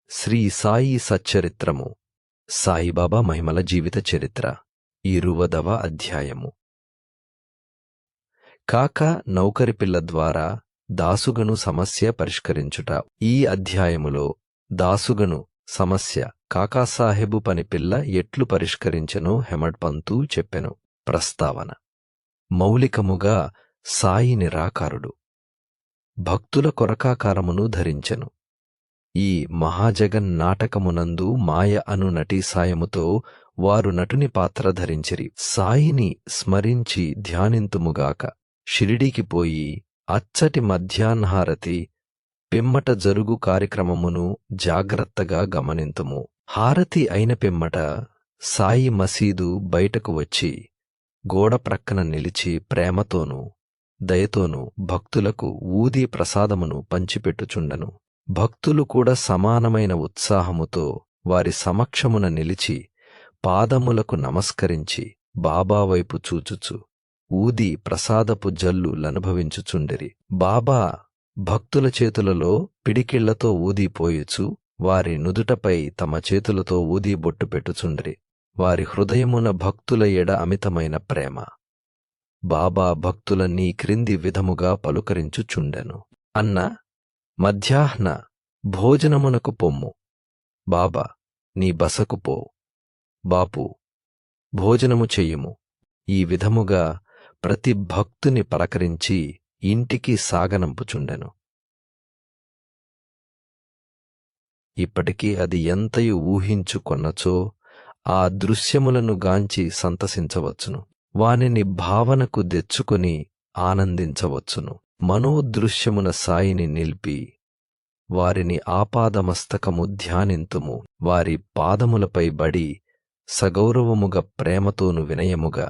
శ్రీ సాయి సచ్చరిత్రము సాయిబాబా మహిమల జీవిత చరిత్ర 20వ అధ్యాయము. కాక నౌకరిపిల్ల ద్వారా దాసుగను సమస్య పరిష్కరించుట. ఈ అధ్యాయములో దాసుగను సమస్య కాకాసాహెబు పనిపిల్ల ఎట్లు పరిష్కరించెనో హెమడ్పంతు చెప్పెను. ప్రస్తావన: మౌలికముగా సాయి నిరాకారుడు. భక్తుల కొరకాకారమును ధరించెను. ఈ మహాజగన్నాటకమునందు మాయ అను నటీ సాయముతో వారు నటుని పాత్ర ధరించిరి. సాయిని స్మరించి ధ్యానింతుముగాక. షిరిడీకి పోయి అచ్చటి మధ్యాహ్నహారతి పిమ్మట జరుగు కార్యక్రమమును జాగ్రత్తగా గమనింతుము. హారతి అయిన పిమ్మట సాయి మసీదు బయటకు వచ్చి గోడ ప్రక్కన నిలిచి ప్రేమతోనూ దయతోనూ భక్తులకు ఊదీ ప్రసాదమును పంచిపెట్టుచుండెను. భక్తులు కూడా సమానమైన ఉత్సాహముతో వారి సమక్షమున నిలిచి పాదములకు నమస్కరించి బాబా వైపు చూచుచు ఊది ప్రసాదపు జల్లులనుభవించుచుండిరి. బాబా భక్తుల చేతులలో పిడికిళ్లతో ఊదీపోయుచు వారి నుదుటపై తమ చేతులతో ఊదీ బొట్టు పెట్టుచుండిరి. వారి హృదయమున భక్తుల ఎడ అమితమైన ప్రేమ. బాబా భక్తులన్నీ క్రింది విధముగా పలుకరించుచుండెను. అన్న, మధ్యాహ్న భోజనమునకు పొమ్ము. బాబా, నీ బసకు పో. బాపు, భోజనము చెయ్యుము. ఈ విధముగా ప్రతి భక్తుని పలకరించి ఇంటికి సాగనంపుచుండెను. ఇప్పటికీ అది ఎంతయు ఊహించుకొన్నచో ఆ దృశ్యములను గాంచి సంతసించవచ్చును. వానిని భావనకు తెచ్చుకొని ఆనందించవచ్చును. మనోదృశ్యమున సాయిని నిలిపి వారిని ఆపాదమస్తకము ధ్యానింతుము. వారి పాదములపై బడి సగౌరవముగా ప్రేమతోను వినయముగా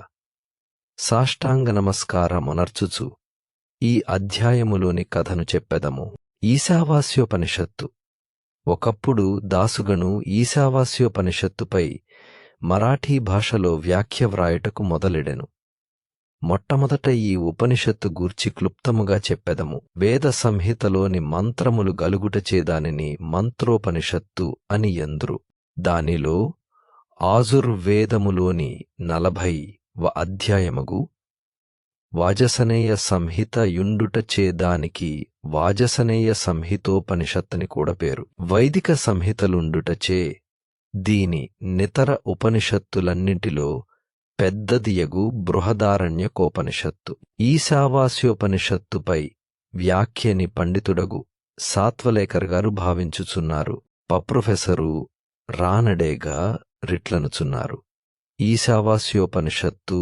సాష్టాంగ నమస్కారమునర్చుచు ఈ అధ్యాయములోని కథను చెప్పెదము. ఈశావాస్యోపనిషత్తు. ఒకప్పుడు దాసుగను ఈశావాస్యోపనిషత్తుపై మరాఠీ భాషలో వ్యాఖ్య వ్రాయుటకు మొదలెడెను. మొట్టమొదట ఈ ఉపనిషత్తు గూర్చి క్లుప్తముగా చెప్పెదము. వేద సంహితలోని మంత్రములు గలుగుటచే దానిని మంత్రోపనిషత్తు అని యందురు. దానిలో ఆజుర్వేదములోని 40వ అధ్యాయమగు వాజసనేయ సంహిత యుండుటచే దానికి వాజసనేయ సంహితోపనిషత్తని కూడా పేరు. వైదిక సంహితలుండుటచే దీని నితర ఉపనిషత్తులన్నింటిలో పెద్దదియగు బృహదారణ్యకోపనిషత్తు. ఈశావాస్యోపనిషత్తుపై వ్యాఖ్యని పండితుడగు సాత్వలేకర్ గారు భావించుచున్నారు. ప్రొఫెసరు రానడేగా రిట్లనుచున్నారు. ఈశావాస్యోపనిషత్తు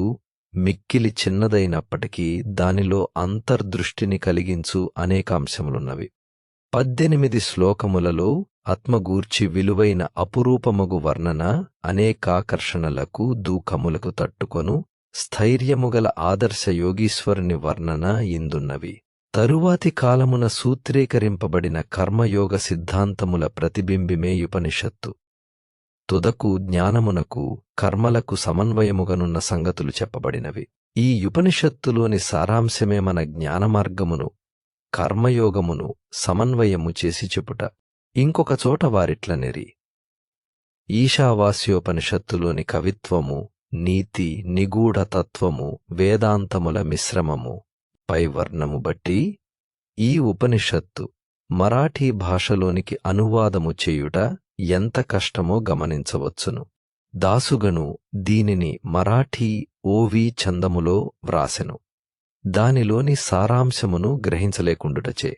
మిక్కిలి చిన్నదైనప్పటికీ దానిలో అంతర్దృష్టిని కలిగించు అనేకాంశములున్నవి. 18 శ్లోకములలో ఆత్మగూర్చి విలువైన అపురూపమగు వర్ణన అనేకాకర్షణలకు దూఖములకు తట్టుకొను స్థైర్యముగల ఆదర్శ యోగీశ్వరుని వర్ణన ఇందున్నవి. తరువాతి కాలమున సూత్రీకరింపబడిన కర్మయోగ సిద్ధాంతముల ప్రతిబింబిమే ఉపనిషత్తు. తుదకు జ్ఞానమునకు కర్మలకు సమన్వయముగనున్న సంగతులు చెప్పబడినవి. ఈ ఉపనిషత్తులోని సారాంశమే మన జ్ఞానమార్గమును కర్మయోగమును సమన్వయము చేసి చెప్పుట. ఇంకొక చోట వారిట్లనిరి: ఈశావాస్యోపనిషత్తులోని కవిత్వము, నీతి, నిగూఢతత్వము, వేదాంతముల మిశ్రమము పై వర్ణము బట్టి ఈ ఉపనిషత్తు మరాఠీ భాషలోనికి అనువాదము చేయుట ఎంత కష్టమో గమనించవచ్చును. దాసుగను దీనిని మరాఠీ ఓవి ఛందములో వ్రాసెను. దానిలోని సారాంశమును గ్రహించలేకుండుటచే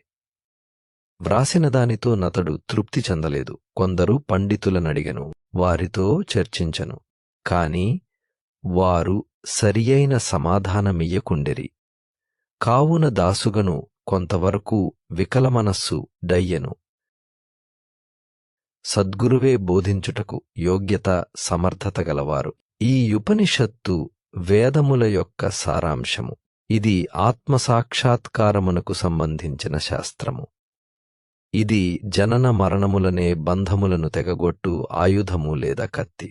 వ్రాసిన దానితో నతడు తృప్తి చెందలేదు. కొందరు పండితులనడిగెను, వారితో చర్చించెను. కాని వారు సరియైన సమాధానమియ్యకుండిరి. కావున దాసుగను కొంతవరకు వికలమనస్సు డయ్యెను. సద్గురువే బోధించుటకు యోగ్యత సమర్థత గలవారు. ఈ ఉపనిషత్తు వేదముల యొక్క సారాంశము. ఇది ఆత్మసాక్షాత్కారమునకు సంబంధించిన శాస్త్రము. ఇది జనన మరణములనే బంధములను తెగగొట్టు ఆయుధము లేదా కత్తి.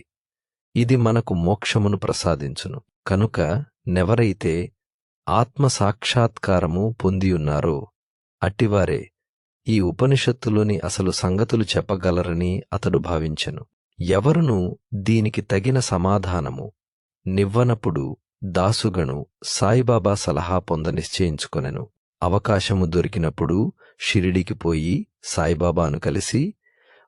ఇది మనకు మోక్షమును ప్రసాదించును. కనుక నెవరైతే ఆత్మసాక్షాత్కారము పొందియున్నారో అట్టివారే ఈ ఉపనిషత్తులోని అసలు సంగతులు చెప్పగలరని అతడు భావించెను. ఎవరునూ దీనికి తగిన సమాధానము నివ్వనప్పుడు దాసుగను సాయిబాబా సలహా పొంద నిశ్చయించుకొనెను. అవకాశము దొరికినప్పుడు షిరిడికి పోయి సాయిబాబాను కలిసి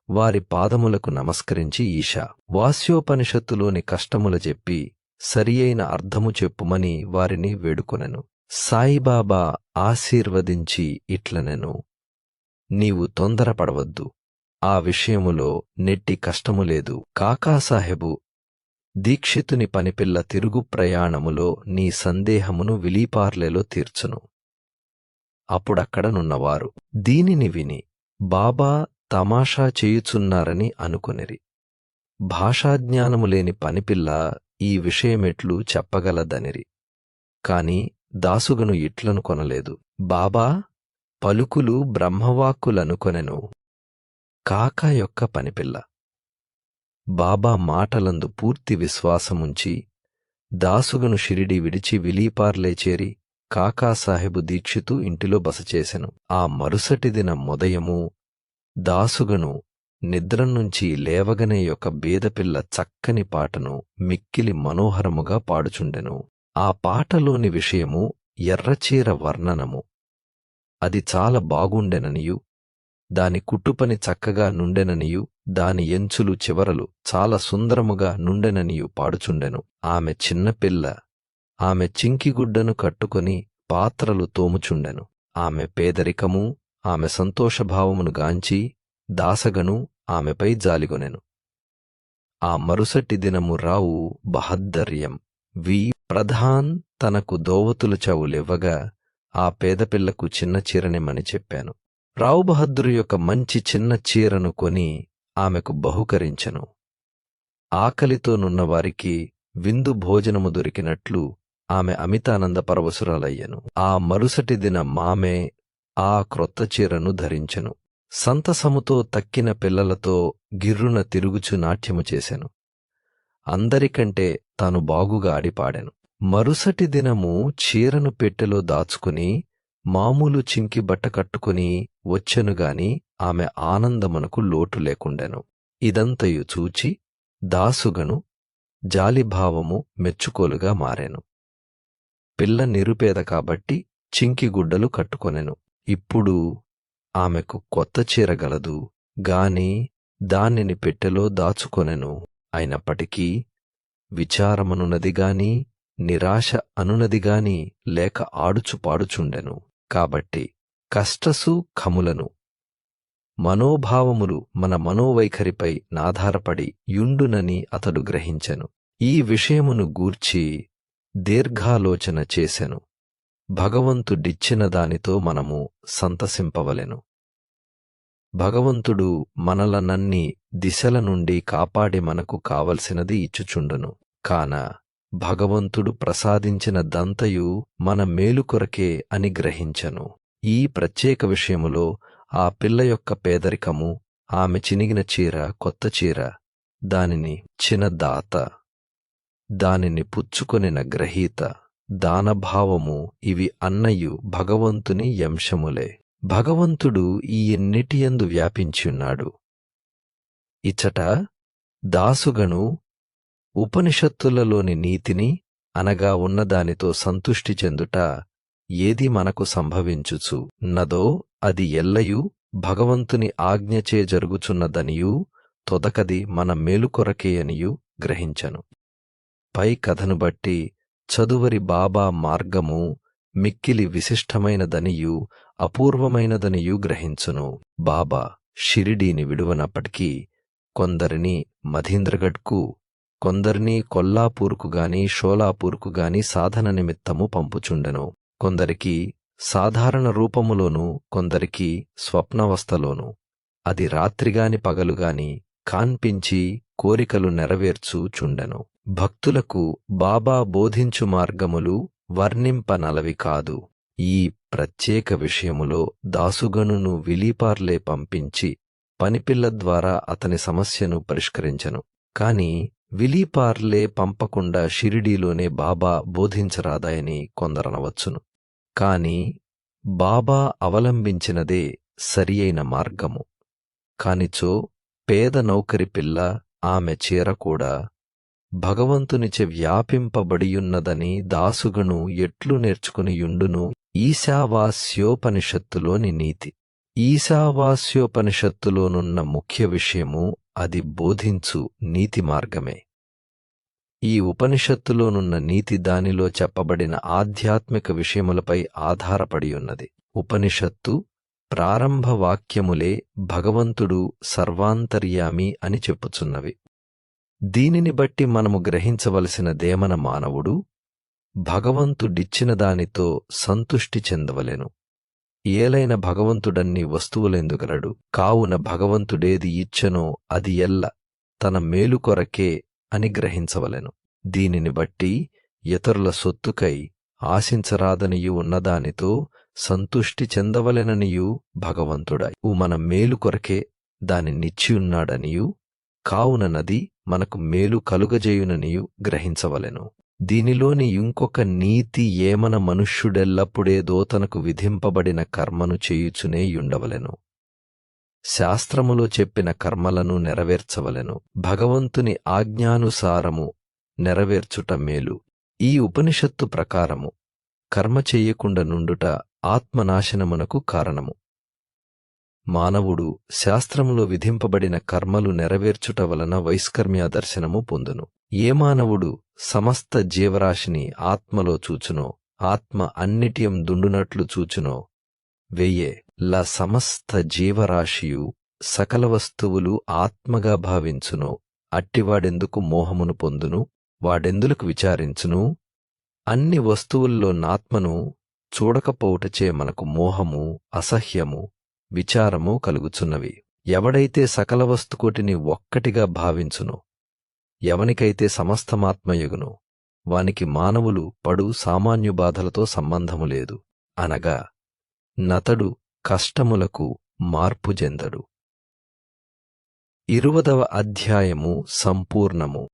వారి పాదములకు నమస్కరించి, ఈశా, వాస్యోపనిషత్తులోని కష్టముల చెప్పి సరియైన అర్థము చెప్పుమని వారిని వేడుకొనెను. సాయిబాబా ఆశీర్వదించి ఇట్లనెను, నీవు తొందరపడవద్దు. ఆ విషయములో నెట్టి కష్టము లేదు. కాకాసాహెబు దీక్షితుని పనిపిల్ల తిరుగు ప్రయాణములో నీ సందేహమును విలీపార్లేలో తీర్చును. అప్పుడక్కడనున్నవారు దీనిని విని బాబా తమాషా చేయుచున్నారని అనుకొనిరి. భాషాజ్ఞానము లేని పనిపిల్ల ఈ విషయమెట్లు చెప్పగలదనిరి. కాని దాసుగను ఇట్లను కొనలేదు. బాబా పలుకులు బ్రహ్మవాక్కులనుకొనెను. కాక యొక్క పనిపిల్ల బాబా మాటలందు పూర్తి విశ్వాసముంచి దాసుగను షిరిడి విడిచి విలీపార్లే చేరి కాకాసాహెబు దీక్షితు ఇంటిలో బసచేసెను. ఆ మరుసటి దినం ఉదయము దాసుగను నిద్రనుంచి లేవగనే యొక్క బీదపిల్ల చక్కని పాటను మిక్కిలి మనోహరముగా పాడుచుండెను. ఆ పాటలోని విషయము ఎర్రచీర వర్ణనము. అది చాలా బాగుండెననియు, దాని కుట్టుపని చక్కగా నుండెననియు, దాని ఎంచులు చివరలు చాలా సుందరముగా నుండెననియు పాడుచుండెను. ఆమె చిన్నపిల్ల ఆమె చింకిగుడ్డను కట్టుకొని పాత్రలు తోముచుండెను. ఆమె పేదరికము, ఆమె సంతోషభావమును గాంచి దాసగను ఆమెపై జాలిగొనెను. ఆ మరుసటి దినము రావు బహద్దర్యం వి ప్రధాన్ తనకు దోవతుల చవులివ్వగా ఆ పేదపిల్లకు చిన్న చీరనిమ్మని చెప్పాను. రావు బహద్దరు యొక్క మంచి చిన్న చీరను కొని ఆమెకు బహుకరించెను. ఆకలితోనున్నవారికి విందు భోజనము దొరికినట్లు ఆమె అమితానంద పరవశురాలయ్యెను. ఆ మరుసటి దినమామె ఆ క్రొత్త చీరను ధరించెను. సంతసముతో తక్కిన పిల్లలతో గిర్రున తిరుగుచు నాట్యము చేసెను. అందరికంటే తాను బాగుగా ఆడిపాడెను. మరుసటి దినము చీరను పెట్టెలో దాచుకుని మామూలు చింకి బట్ట కట్టుకుని వచ్చెనుగాని ఆమె ఆనందమునకు లోటు లేకుండెను. ఇదంతయు చూచి దాసుగను జాలిభావము మెచ్చుకోలుగా మారెను. పిల్ల నిరుపేద కాబట్టి చింకిగుడ్డలు కట్టుకొనెను. ఇప్పుడు ఆమెకు కొత్త చీర గలదు గాని దానిని పెట్టెలో దాచుకొనెను. అయినప్పటికీ విచారమనున్నదిగాని నిరాశ అనునదిగాని లేక ఆడుచు పాడుచుండెను. కాబట్టి కష్టసు ఖములను మనోభావములు మన మనోవైఖరిపై నాధారపడి యుండునని అతడు గ్రహించెను. ఈ విషయమును గూర్చి దీర్ఘాలోచన చేసెను. భగవంతుడిచ్చిన దానితో మనము సంతసింపవలెను. భగవంతుడు మనలనన్ని దిశల నుండి కాపాడి మనకు కావలసినది ఇచ్చుచుండును. కాన భగవంతుడు ప్రసాదించిన దంతయు మన మేలు కొరకే అని గ్రహించెను. ఈ ప్రత్యేక విషయములో ఆ పిల్ల యొక్క పేదరికము, ఆమె చినిగిన చీర, కొత్త చీర, దానిని చిన దాత, దానిని పుచ్చుకొనిన గ్రహీత, దానభావము ఇవి అన్నయు భగవంతుని యంశములే. భగవంతుడు ఈ ఎన్నిటియందు వ్యాపించియున్నాడు. ఇచ్చట దాసుగను ఉపనిషత్తులలోని నీతిని అనగా ఉన్నదానితో సంతుష్టి చెందుట ఏది మనకు సంభవించుచు ఉన్నదో అది ఎల్లయూ భగవంతుని ఆజ్ఞచే జరుగుచున్నదనియూ తొదకది మన మేలుకొరకే అనియూ గ్రహించను. పై కథను బట్టి చదువరి బాబా మార్గము మిక్కిలి విశిష్టమైనదనియూ అపూర్వమైనదనియూ గ్రహించును. బాబా షిరిడీని విడువనప్పటికీ కొందరిని మధీంద్రగఢ్కు, కొందరిని కొల్లాపూర్కు గాని షోలాపూర్కు గాని సాధన నిమిత్తము పంపుచుండెను. కొందరికి సాధారణ రూపములోను, కొందరికి స్వప్నవస్థలోను, అది రాత్రిగాని పగలుగాని కాన్పించి కోరికలు నెరవేర్చుచుండెను. భక్తులకు బాబా బోధించు మార్గములు వర్ణింపనలవి కాదు. ఈ ప్రత్యేక విషయములో దాసుగనును విలీపార్లే పంపించి పనిపిల్ల ద్వారా అతని సమస్యను పరిష్కరించెను. కాని విలీపార్లే పంపకుండా షిరిడీలోనే బాబా బోధించరాదాయని కొందరనవచ్చును. కాని బాబా అవలంబించినదే సరియైన మార్గము. కానిచో పేద నౌకరి పిల్ల ఆమె చీర కూడా భగవంతునిచే వ్యాపింపబడియున్నదని దాసుగను ఎట్లు నేర్చుకునియుండును. ఈశావాస్యోపనిషత్తులోని నీతి. ఈశావాస్యోపనిషత్తులోనున్న ముఖ్య విషయము అది బోధించు నీతి మార్గమే. ఈ ఉపనిషత్తులోనున్న నీతి దానిలో చెప్పబడిన ఆధ్యాత్మిక విషయములపై ఆధారపడియున్నది. ఉపనిషత్తు ప్రారంభ వాక్యములే భగవంతుడు సర్వాంతర్యామి అని చెప్పుచున్నవి. దీనిని బట్టి మనము గ్రహించవలసినదేమన మానవుడు భగవంతుడిచ్చిన దానితో సంతుష్టి చెందవలెను. ఏలైన భగవంతుడన్ని వస్తువులెందుగలడు. కావున భగవంతుడేది ఇచ్చెనో అది ఎల్ల తన మేలు కొరకే అని గ్రహించవలెను. దీనిని బట్టి ఇతరుల సొత్తుకై ఆశించరాదనియు ఉన్నదానితో సంతుష్టి చెందవలెననియు భగవంతుడై మన మేలు కొరకే దానినిచ్చియున్నాడనియు కావుననది మనకు మేలు కలుగజేయుననియు గ్రహించవలెను. దీనిలోని ఇంకొక నీతి ఏమన మనుష్యుడెల్లప్పుడేదో తనకు విధింపబడిన కర్మను చేయుచునే యుండవలెను. శాస్త్రములో చెప్పిన కర్మలను నెరవేర్చవలెను. భగవంతుని ఆజ్ఞానుసారము నెరవేర్చుట మేలు. ఈ ఉపనిషత్తు ప్రకారము కర్మ చెయ్యకుండా నుండుట ఆత్మనాశనమునకు కారణము. మానవుడు శాస్త్రములో విధింపబడిన కర్మలు నెరవేర్చుట వలన వైస్కర్మ్య దర్శనము పొందును. ఏ మానవుడు సమస్త జీవరాశిని ఆత్మలో చూచునో, ఆత్మ అన్నిటియం దుండునట్లు చూచునో, వెయ్యే ల సమస్త జీవరాశియు సకల వస్తువులు ఆత్మగా భావించునో, అట్టివాడెందుకు మోహమును పొందును, వాడెందులకు విచారించును. అన్ని వస్తువుల్లో నాత్మను చూడకపోవుటచే మనకు మోహము, అసహ్యము, విచారము కలుగుచున్నవి. ఎవడైతే సకల వస్తుకోటిని ఒక్కటిగా భావించునో, ఎవనికైతే సమస్తమాత్మయగునో, వానికి మానవులు పడు సామాన్యు బాధలతో సంబంధము లేదు. అనగా నతడు కష్టములకు మార్పు చెందడు. 20వ అధ్యాయము సంపూర్ణము.